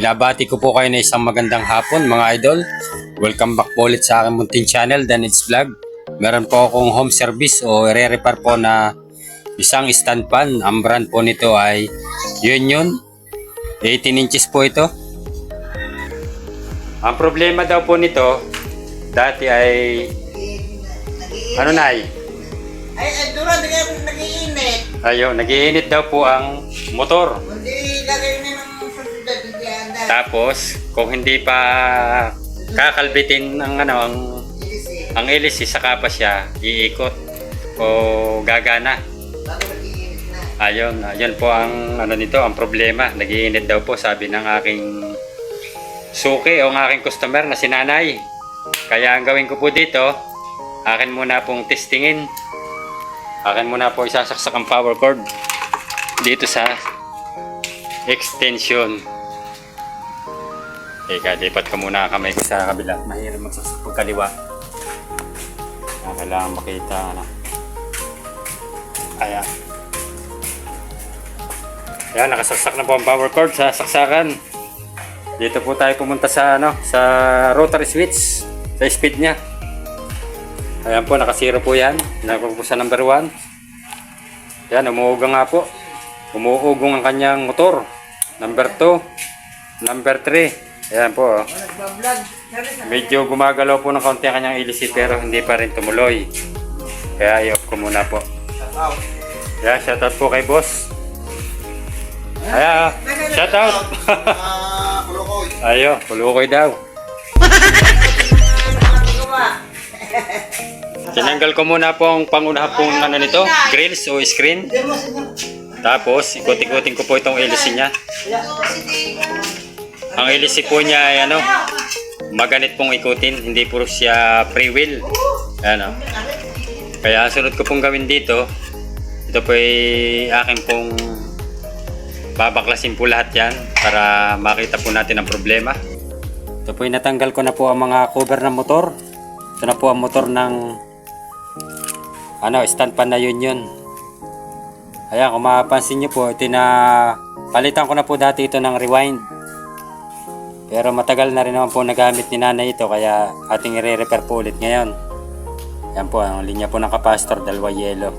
Binabati ko po kayo na isang magandang hapon mga idol. Welcome back po ulit sa aking munting channel, Danits Vlog. Meron po akong home service o re-repair po na isang stand fan. Ang brand po nito ay Union. 18 inches po ito. Ang problema daw po nito, dati ay ano na ay? Durang nag-iinit. Ayun, nag-iinit daw po ang motor. Hindi lagay na ng susunod, hindi handa. Tapos, kung hindi pa kakalbitin ang hélice, saka pa siya iikot o gagana. Bago nag-iinit na. Ayun po ang nito, ang problema. Nag-iinit daw po, sabi ng aking suki o ng aking customer na si Nanay. Kaya ang gawin ko po dito, akin muna pong testingin. Akin muna po isasaksak ang power cord dito sa extension. Teka, lipat ko muna ang kamay ko sa kabila. Mahirap magsaksak pag kaliwa. Kailangan makita. Ayan. Ayan, nakasaksak na po ang power cord sa saksakan. Dito po tayo pumunta sa sa rotary switch, sa speed niya. Ayan po, naka-zero po yan. Nakuha po sa number 1. Ayan, umuugang nga po. Umuugong ang kanyang motor. Number 2. Number 3. Ayan po. Medyo gumagalaw po ng kaunti ang kanyang hélice pero hindi pa rin tumuloy. Kaya i-off ko muna po. Ayan, shoutout po kay boss. Ayan, shoutout. Pulukoy. Ayo, pulukoy daw. Tinanggal ko muna po ang pangunahan pong nito, grills o screen. Tapos, ikot-ikotin ko po itong hélice niya. Ang hélice po niya ay maganit pong ikutin, hindi puro siya free wheel. Ayan, Kaya sunod ko pong gawin dito, ito po ay akin pong babaklasin po lahat yan para makita po natin ang problema. Ito po ay natanggal ko na po ang mga cover ng motor. Ito na po ang motor ng stand fan na Union. Ayan, kung mapapansin nyo po, ito na palitan ko na po dati ito ng rewind. Pero matagal na rin naman po nagamit ni nanay ito, kaya ating i-repair po ulit ngayon. Ayan po, ang linya po ng capacitor, dalawa yellow.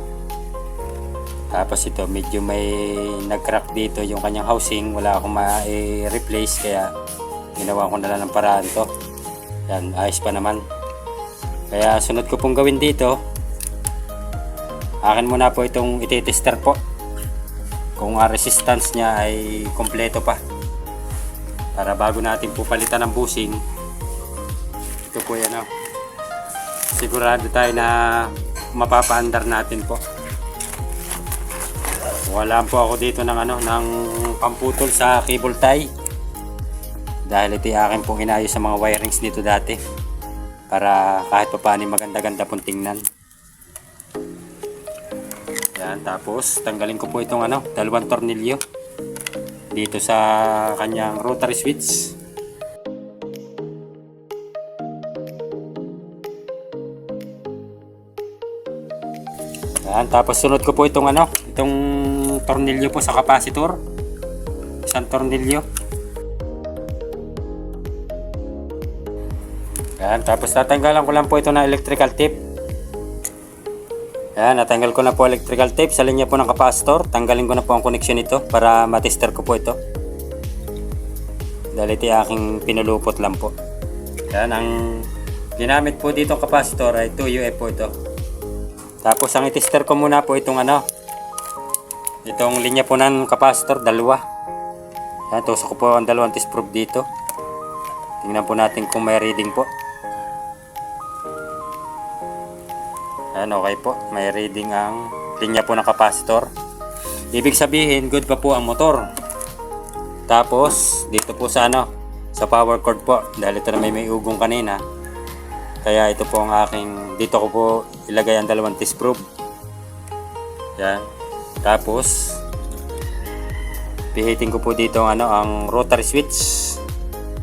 Tapos ito, medyo may nag-crack dito yung kanyang housing. Wala akong ma-replace, kaya ginawa ko na lang ng paraan to. Ayan, ayos pa naman. Kaya sunod ko pong gawin dito, akin muna po itong iti-tester po kung ang resistance niya ay kompleto pa, para bago natin po palitan ng bushing. Ito po yan, sigurado tayo na mapapaandar natin po. Wala po ako dito ng ng pamputol sa cable tie, dahil ito akin pong inayos sa mga wirings dito dati, para kahit pa paano maganda-ganda pong tingnan. Yan, tapos tanggalin ko po itong dalawang tornilyo dito sa kanyang rotary switch. Yan, tapos sunod ko po itong itong tornilyo po sa capacitor. Isang tornilyo. Yan, tapos tatanggalan ko lang po ito ng electrical tape. Yan, natanggal ko na po electrical tape sa linya po ng capacitor. Tanggalin ko na po ang connection nito para matester ko po ito. Dahil ito aking pinulupot lang po. Yan, ang ginamit po dito capacitor ay 2UF po ito. Tapos ang itester ko muna po itong itong linya po ng capacitor, dalawa. Yan, tusok ko po ang dalawang test probe dito. Tingnan po natin kung may reading po. Ayan, okay po. May reading ang linya po ng capacitor. Ibig sabihin, good pa po ang motor. Tapos, dito po sa sa power cord po. Dahil ito na may ugong kanina. Kaya ito po ang aking, dito ko po ilagay ang dalawang test probe. Yan. Tapos, pihitin ko po dito ang rotary switch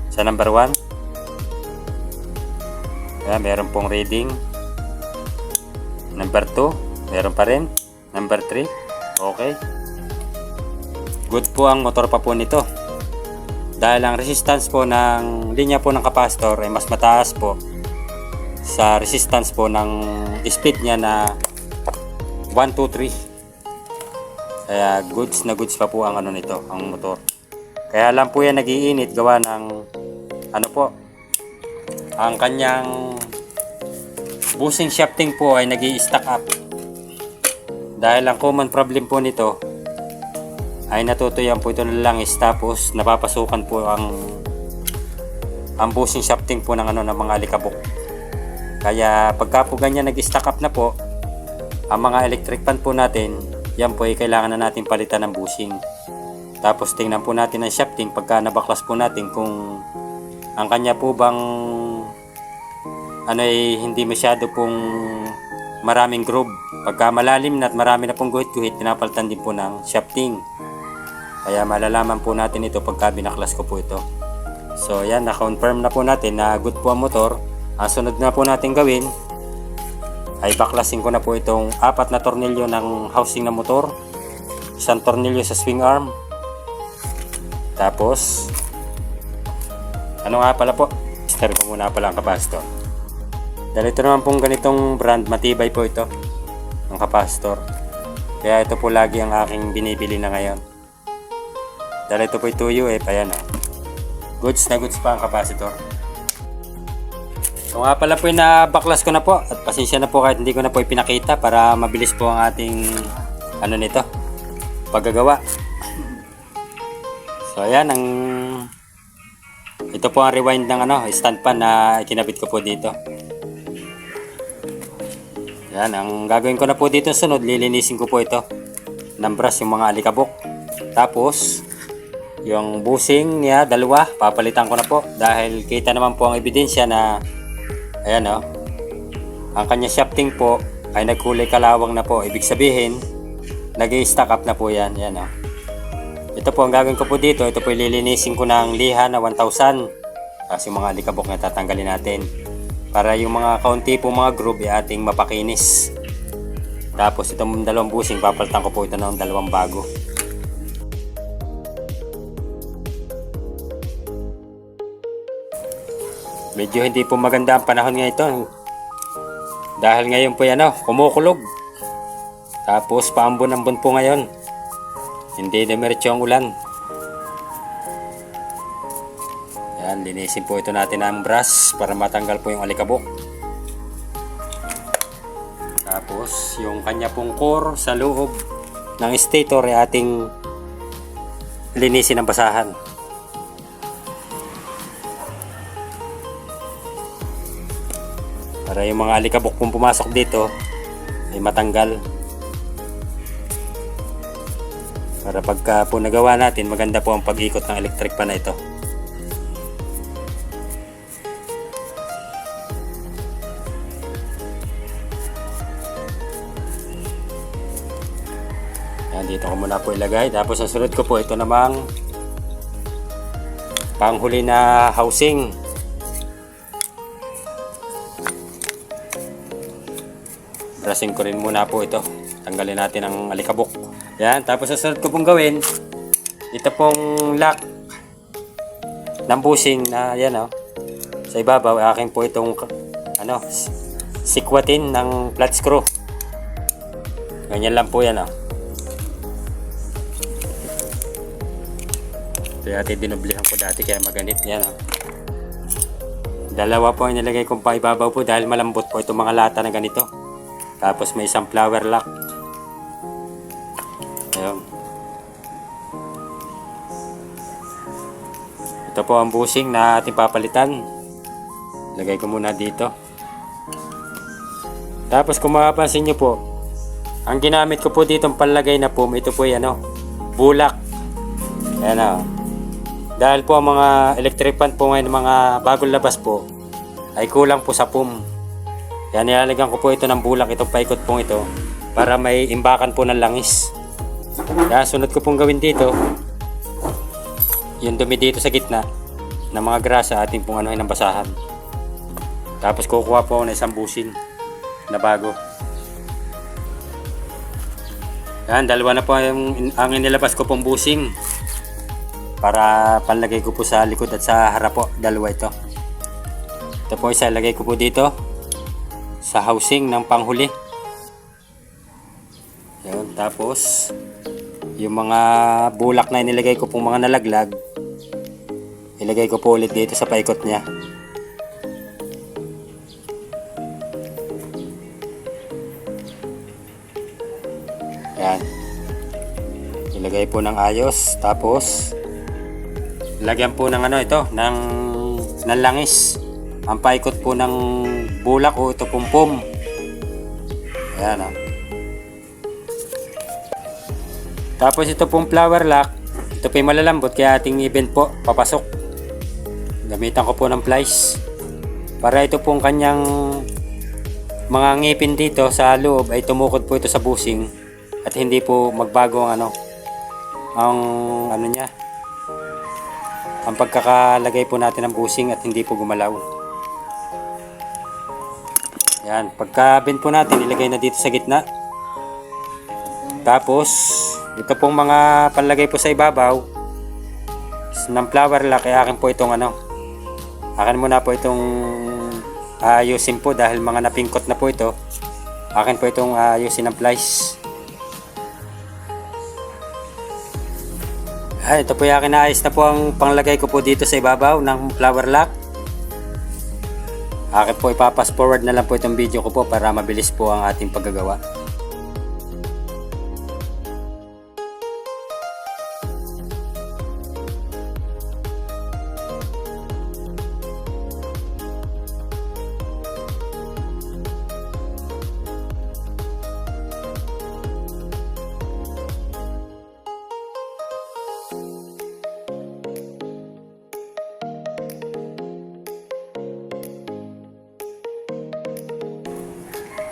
sa number 1. Yan, meron pong reading. Number 2, meron pa rin. Number 3, okay. Good po ang motor pa po nito. Dahil ang resistance po ng linya po ng capacitor ay mas mataas po sa resistance po ng speed niya na 1, 2, 3. Kaya goods na goods pa po ang ano nito, ang motor. Kaya lang po yan nagiinit gawa ng ano po, ang kanyang bushing shafting po ay nag-i-stack up. Dahil ang common problem po nito ay natutuyan po ito ng langis, tapos napapasukan po ang bushing shafting po ng ano, ng mga alikabok. Kaya pagka po ganyan nag-stack up na po ang mga electric fan po natin, yan po ay kailangan na natin palitan ng bushing. Tapos tingnan po natin ang shafting pagka nabaklas po natin kung ang kanya po bang ano ay hindi masyado pong maraming groove. Pagka malalim na at marami na pong guhit-guhit, pinapalitan din po ng shafting. Kaya malalaman po natin ito pagka binaklas ko po ito. So yan, na-confirm na po natin na good po ang motor. Ang sunod na po natin gawin ay baklasin ko na po itong 4 na tornilyo ng housing ng motor, 1 tornilyo sa swing arm. Tapos ano nga pala po, start ko muna pala ang capacitor. Dahil ito naman pong ganitong brand, matibay po ito ang capacitor. Kaya ito po lagi ang aking binibili na ngayon. Dahil ito po yung 2UF, ayan o. Goods na goods pa ang capacitor. So nga pala po yung nabaklas ko na po. At pasensya na po kahit hindi ko na po ipinakita para mabilis po ang ating ano nito, paggagawa. So ayan, ito po ang rewind ng ano, stand pan na ikinabit ko po dito. Ayan, ang gagawin ko na po dito sunod, lilinisin ko po ito ng brush yung mga alikabok. Tapos yung bushing niya, dalawa, papalitan ko na po dahil kita naman po ang ebidensya na ayan o, ang kanya shafting po ay nagkulay kalawang na po. Ibig sabihin nag-i-stack up na po yan. Ayan o, ito po ang gagawin ko po dito. Ito po ililinisin ko ng liha na 1000. Tapos yung mga alikabok na tatanggalin natin para yung mga kaunti po mga groove ay ating mapakinis. Tapos itong dalawang bushing, papalitan ko po ito ng 2 bago. Medyo hindi po maganda ang panahon ngayon ito. Dahil ngayon po yan kumukulog. Tapos paambon-ambon po ngayon. Hindi dumiretso ang ulan. Yan, linisin po ito natin ng brush para matanggal po yung alikabok. Tapos yung kanya pong core sa loob ng stator ay ating linisin ng basahan. Para yung mga alikabok pong pumasok dito ay matanggal. Para pagka po nagawa natin, maganda po ang pag-ikot ng electric pan na ito. Yan, dito ko muna po ilagay. Tapos ang sunod ko po, ito namang panghuli na housing. Brushing ko rin muna po ito. Tanggalin natin ang alikabok. Yan, tapos sa sunod ko pong gawin, ito pong lock ng bushing na yan sa ibabaw, akin po itong sikwatin ng flat screw. Ganyan lang po yan Ito yung dinoblihan ko dati kaya maganit yan Dalawa po ang nilagay kong paibabaw po dahil malambot po itong mga lata na ganito. Tapos may isang flower lock. Ayun. Ito po ang bushing na ating papalitan. Lagay ko muna dito. Tapos kung mapapansin nyo po, ang ginamit ko po dito ang panlagay na foam, ito po yan bulak. Ayan Dahil po ang mga electric fan po ngayon, mga bagong labas po, ay kulang po sa foam. Kaya nilalagyan ko po ito ng bulak, itong paikot pong ito, para may imbakan po ng langis. Kaya sunod ko pong gawin dito, yung dumi dito sa gitna ng mga grasa ating pong ng basahan. Tapos kukuha po ako ng isang bushing na bago. Yan, dalawa na po ang inilabas ko pong bushing. para panlagay ko po sa likod at sa harap po, dalawa ito. Ito po isa ilagay ko po dito sa housing ng panghuli. Yun, tapos yung mga bulak na inilagay ko pong mga nalaglag, ilagay ko po ulit dito sa paikot niya. Yan. Ilagay po ng ayos, tapos lagyan po ng ano ito, ng langis. Ang paikot po ng bulak o ito pumpom. Ayan o. Tapos ito pong flower lock, ito po yung malalambot kaya ating event po papasok. Gamitan ko po ng plies para ito pong kanyang mga ngipin dito sa loob ay tumukod po ito sa busing at hindi po magbago ang ano niya, ang pagkakalagay po natin ng busing at hindi po gumalaw. Yan, pagka-bend po natin ilagay na dito sa gitna. Tapos ito pong mga panlagay po sa ibabaw ng flower lock ay akin po itong akin muna po itong ayusin po dahil mga napingkot na po ito. Akin po itong ayusin ng plies. Ito po yung akin naayos na po ang panglagay ko po dito sa ibabaw ng flower lock. Akin po ipapas forward na lang po itong video ko po para mabilis po ang ating paggagawa.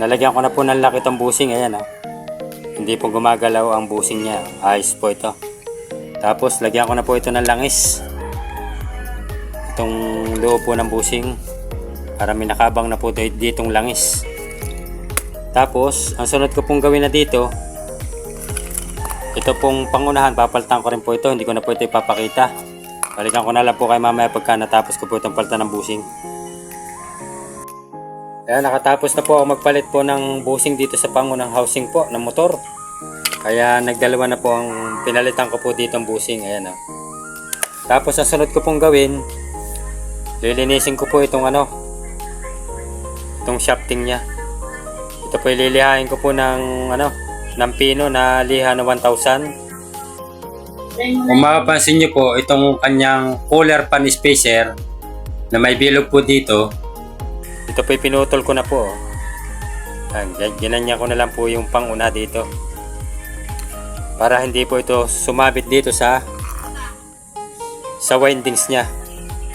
Nalagyan ko na po ng lock itong busing. Ayan o. Hindi po gumagalaw ang busing niya. Ayos po ito. Tapos lagyan ko na po ito ng langis. Itong loob po ng busing. Para may nakabang na po ditong langis. Tapos ang sunod ko pong gawin na dito, ito pong pangunahan, papalitan ko rin po ito. Hindi ko na po ito ipapakita. Balikan ko na lang po kay mamaya pagka natapos ko po itong palitan ng busing. Ayan, nakatapos na po ako magpalit po ng busing dito sa pangunang housing po ng motor. Kaya nagdalawa na po ang pinalitan ko po dito ang busing. Ayan o. Tapos ang sunod ko pong gawin, lilinisin ko po itong itong shafting niya. Ito po ililihain ko po ng ng pino na liha na 1,000. Kung mapapansin nyo po, itong kanyang cooler pan spacer na may bilog po dito, ito po pinutol ko na po. Ginanya ko na lang po yung panguna dito. Para hindi po ito sumabit dito sa windings niya.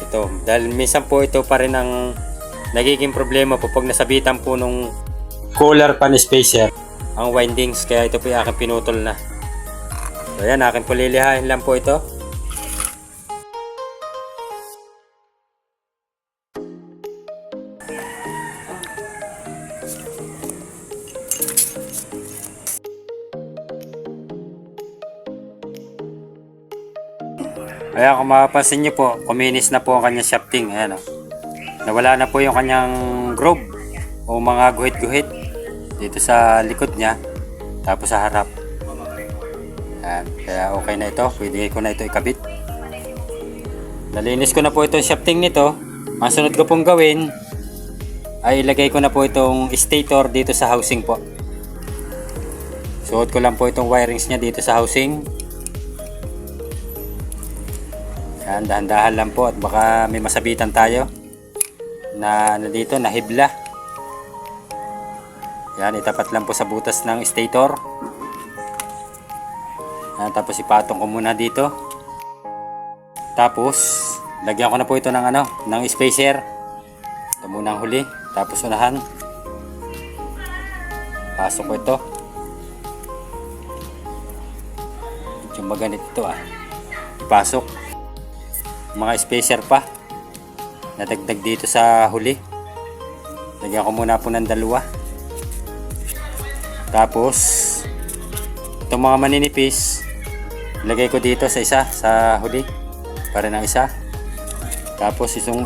Ito. Dahil minsan po ito pa rin ang nagiging problema po pag nasabitan po nung cooler pan spacer ang windings. Kaya ito po yung aking pinutol na. So yan, akin po lilihain lang po ito. Ayan, kung mapapansin nyo po, kuminis na po ang kanyang shafting. Ayan o. Nawala na po yung kanyang groove o mga guhit-guhit dito sa likod niya. Tapos sa harap. Ayan, kaya okay na ito. Pwede ko na ito ikabit. Nalinis ko na po itong shafting nito. Ang sunod ko pong gawin ay ilagay ko na po itong stator dito sa housing po. Suot ko lang po itong wirings niya dito sa housing. Yan, dahan-dahan lang po at baka may masabitan tayo na dito, na hibla. Yan, itapat lang po sa butas ng stator. Yan, tapos ipatong ko muna dito. Tapos, lagyan ko na po ito ng ng spacer. Ito muna ang huli. Tapos unahan. Pasok ko ito. Medyo maganit ito Ipasok. Mga spacer pa nadagdag dito sa huli. Lagyan ko muna po ng dalawa. Tapos itong mga maninipis lagay ko dito sa isa sa huli. para ng isa. Tapos isang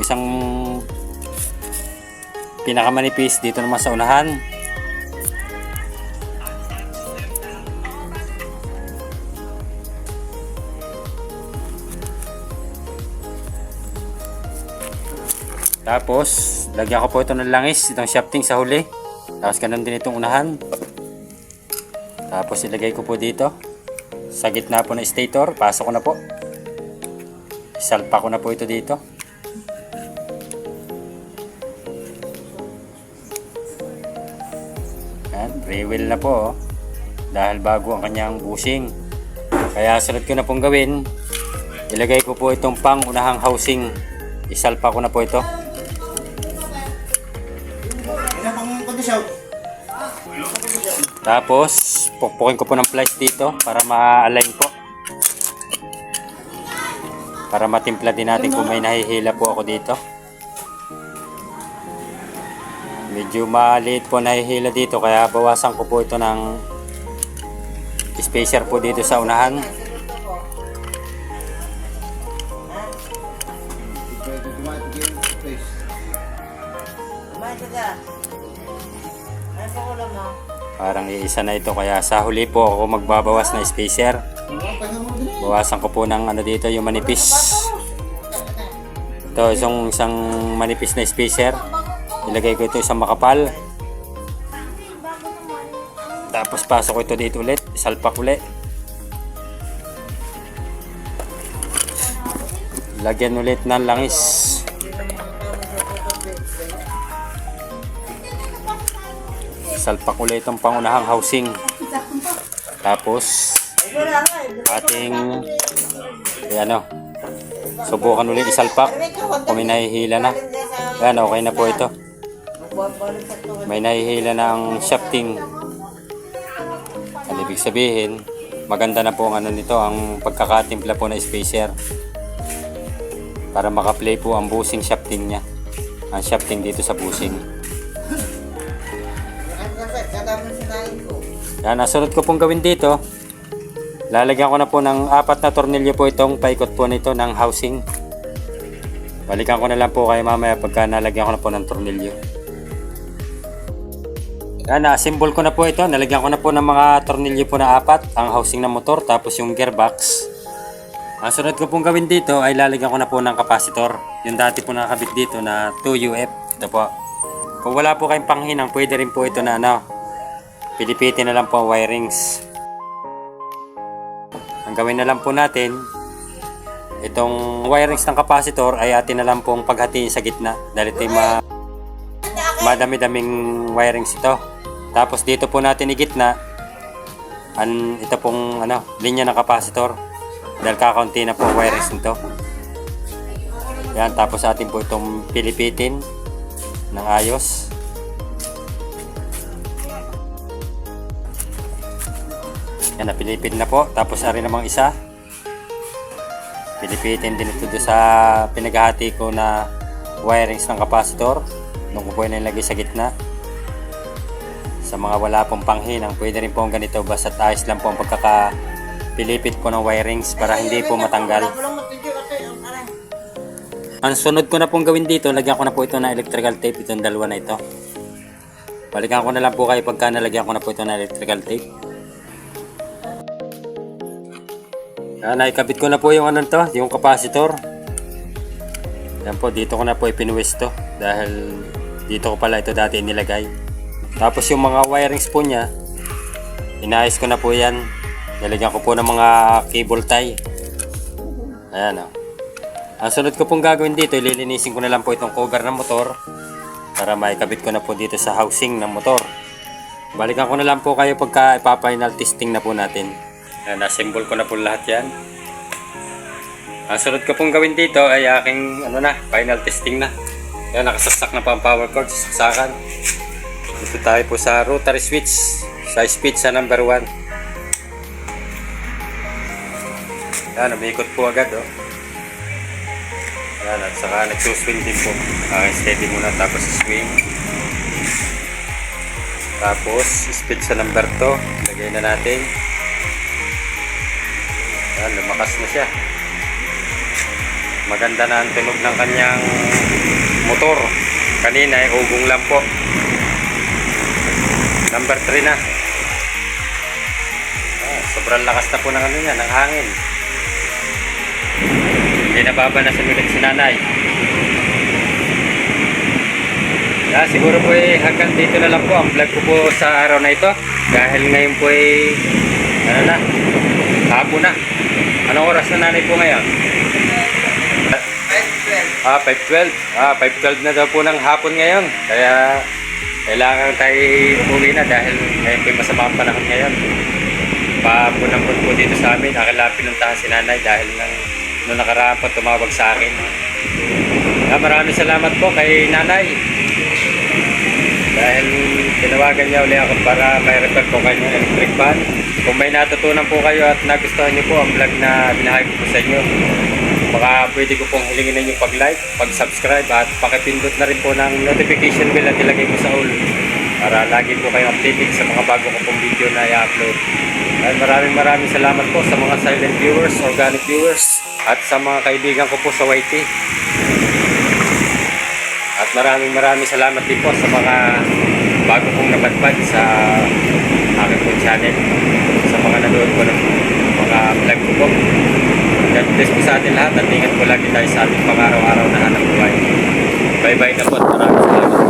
pinakamanipis dito naman sa unahan. Tapos lagyan ko po ito ng langis, itong shafting sa huli. Tapos ganun din itong unahan. Tapos ilagay ko po dito sa gitna po ng stator. Pasok ko na po. Isalpa ko na po ito dito. Yan, pre-wheel na po. Dahil bago ang kanyang bushing. Kaya sunod ko na pong gawin. Ilagay ko po itong pang-unahang housing. Isalpa ko na po ito. Ilan pang kondisyon? Tapos, pukpukin ko po ng plies dito para ma-align po. Para matimpla din natin kung may nahihila po ako dito. Medyo maliit po nahihila dito kaya bawasan ko po ito ng spacer po dito sa unahan. Parang iisa na ito kaya sa huli po ako magbabawas na spacer. Bawasan ko po ng ano dito yung manipis. Ito isang manipis na spacer. Ilagay ko ito sa makapal. Tapos pasok ko ito dito ulit. Salpak ulit. Lagyan ulit ng langis. Salpak ulit itong pangunahang housing. Tapos ating subukan ulit isalpak kung may nahihila na. Ayan, okay na po ito. May nahihila na ang shafting. Ano ibig sabihin, maganda na po ang ano nito, ang pagkakatimpla po na spacer para makaplay po ang bushing shafting niya. Ang shafting dito sa bushing. Yan, nasunod ko pong gawin dito. Lalagyan ko na po ng 4 na tornilyo po itong paikot po nito ng housing. Balikan ko na lang po kayo mamaya pagka nalagyan ko na po ng tornilyo. Yan, na-assemble ko na po ito. Nalagyan ko na po ng mga tornilyo po na 4 ang housing ng motor tapos yung gearbox. Ang sunod ko pong gawin dito ay lalagyan ko na po ng capacitor. Yung dati po nakakabit dito na 2UF. Ito po. Kung wala po kayong panghinang, pwede rin po ito na pilipitin na lang po ang wirings. Ang gawin na lang po natin, itong wirings ng capacitor ay atin na lang pong paghatiin sa gitna. Dahil ito yung madami-daming wirings ito. Tapos dito po natin igitna, ito pong linya ng capacitor. Dahil kakaunti na po ang wirings nito. Yan, tapos atin po itong pilipitin ng ayos. Yan, napilipid na po. Tapos ari namang isa. Pilipitin din ito sa pinaghahati ko na wirings ng capacitor. Nung ko po yung nilagay sa gitna. Sa mga wala pong panghinang, pwede rin po ang ganito. Basta ayos lang po ang pagkakapilipid po ng wirings para hindi po matanggal. Ang sunod ko na pong gawin dito, lagyan ko na po ito ng electrical tape. Itong dalawa na ito. Balikan ko na lang po kayo pagka nalagyan ko na po ito ng electrical tape. Naikabit ko na po yung yung capacitor. Yan po, dito ko na po ipinuwesto dahil dito ko pala ito dati inilagay. Tapos yung mga wirings po niya, inayos ko na po yan. Nilagyan ko po ng mga cable tie. Ayan o. Ang sunod ko pong gagawin dito, ililinisin ko na lang po itong cover ng motor para maikabit ko na po dito sa housing ng motor. Balikan ko na lang po kayo pagka ipa-final testing na po natin. Na-assemble ko na po lahat yan. Ang sunod ko pong gawin dito ay aking final testing na. Yan, nakasaksak na po ang power cord sa saksakan. Dito tayo po sa rotary switch sa speed sa number 1. Yan, umikot po agad Yan, at saka nagsuswing din po. Steady muna tapos swing. Tapos speed sa number 2. Lagay na natin. Yan, lumakas na siya. Maganda na ang tunog ng kanyang motor. Kanina ay ugong lang po. Number 3 na. Sobrang lakas na po ng ano niya, ng hangin. Hindi nababa na sunulit si nanay. Siguro po hanggang dito na lang po ang vlog ko po sa araw na ito. Dahil ngayon po hapon na. Anong oras na nanay po ngayon? 5:12. 5:12 na daw po ng hapon ngayon. Kaya kailangan tayo umuwi na dahil ngayon po masama ang panahon ngayon. Papunang po dito sa amin. Akala pinuntahan si nanay dahil nung nakaraan po tumawag sa akin. Maraming salamat po kay nanay. Dahil tinawagan niya uli ako para may repair po kanyang electric fan. Kung may natutunan po kayo at nagustuhan niyo po ang vlog na binahagi ko po sa inyo, baka pwede ko pong hilingin ninyo pag-like, pag-subscribe at pakipindot na rin po ng notification bell at ilagay mo sa all para lagi po kayong updated sa mga bago ko pong video na i-upload. At maraming salamat po sa mga silent viewers, organic viewers at sa mga kaibigan ko po sa YT. At maraming salamat din po sa mga bago kong napadpad sa aking po channel, sa mga nanood po ng mga vlog ko po. God bless po sa atin lahat at ingat po lagi tayo sa ating pang-araw-araw na hanap buhay. Bye bye na po at maraming salamat.